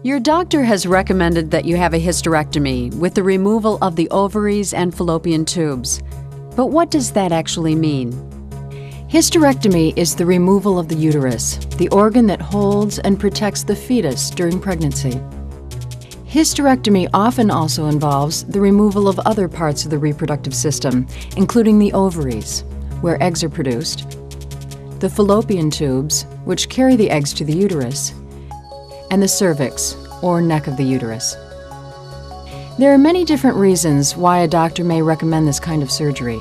Your doctor has recommended that you have a hysterectomy with the removal of the ovaries and fallopian tubes. But what does that actually mean? Hysterectomy is the removal of the uterus, the organ that holds and protects the fetus during pregnancy. Hysterectomy often also involves the removal of other parts of the reproductive system, including the ovaries, where eggs are produced, the fallopian tubes, which carry the eggs to the uterus, and the cervix, or neck of the uterus. There are many different reasons why a doctor may recommend this kind of surgery.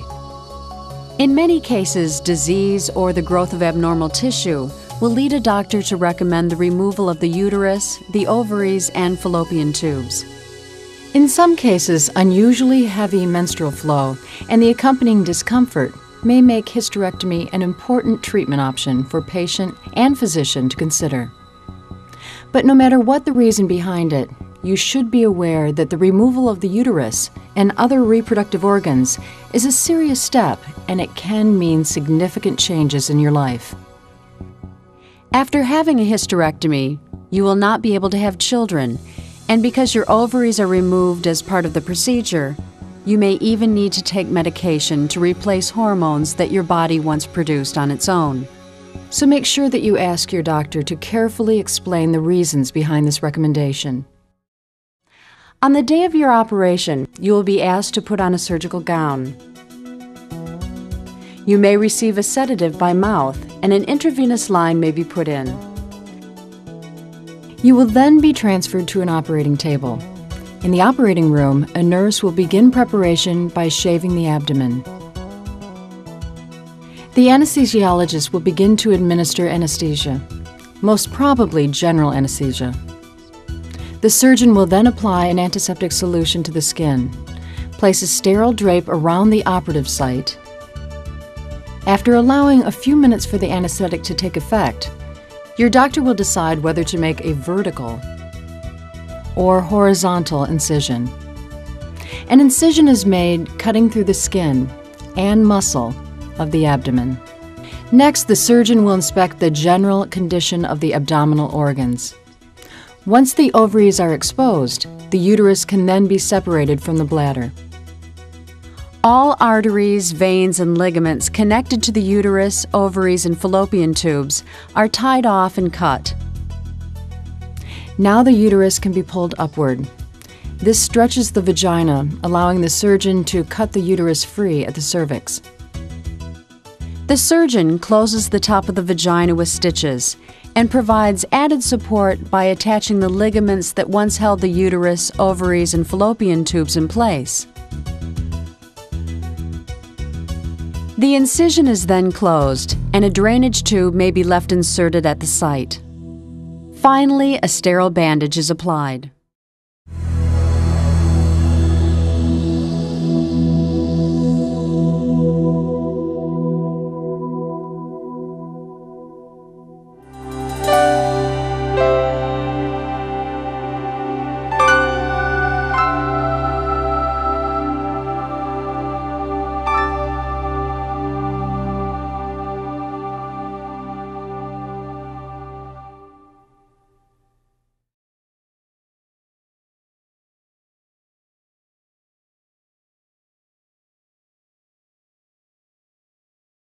In many cases, disease or the growth of abnormal tissue will lead a doctor to recommend the removal of the uterus, the ovaries, and fallopian tubes. In some cases, unusually heavy menstrual flow and the accompanying discomfort may make hysterectomy an important treatment option for patient and physician to consider. But no matter what the reason behind it, you should be aware that the removal of the uterus and other reproductive organs is a serious step, and it can mean significant changes in your life. After having a hysterectomy, you will not be able to have children, and because your ovaries are removed as part of the procedure, you may even need to take medication to replace hormones that your body once produced on its own. So make sure that you ask your doctor to carefully explain the reasons behind this recommendation. On the day of your operation, you will be asked to put on a surgical gown. You may receive a sedative by mouth, and an intravenous line may be put in. You will then be transferred to an operating table. In the operating room, a nurse will begin preparation by shaving the abdomen. The anesthesiologist will begin to administer anesthesia, most probably general anesthesia. The surgeon will then apply an antiseptic solution to the skin, place a sterile drape around the operative site. After allowing a few minutes for the anesthetic to take effect, your doctor will decide whether to make a vertical or horizontal incision. An incision is made cutting through the skin and muscle of the abdomen. Next, the surgeon will inspect the general condition of the abdominal organs. Once the ovaries are exposed, the uterus can then be separated from the bladder. All arteries, veins, and ligaments connected to the uterus, ovaries, and fallopian tubes are tied off and cut. Now the uterus can be pulled upward. This stretches the vagina, allowing the surgeon to cut the uterus free at the cervix. The surgeon closes the top of the vagina with stitches and provides added support by attaching the ligaments that once held the uterus, ovaries, and fallopian tubes in place. The incision is then closed, and a drainage tube may be left inserted at the site. Finally, a sterile bandage is applied.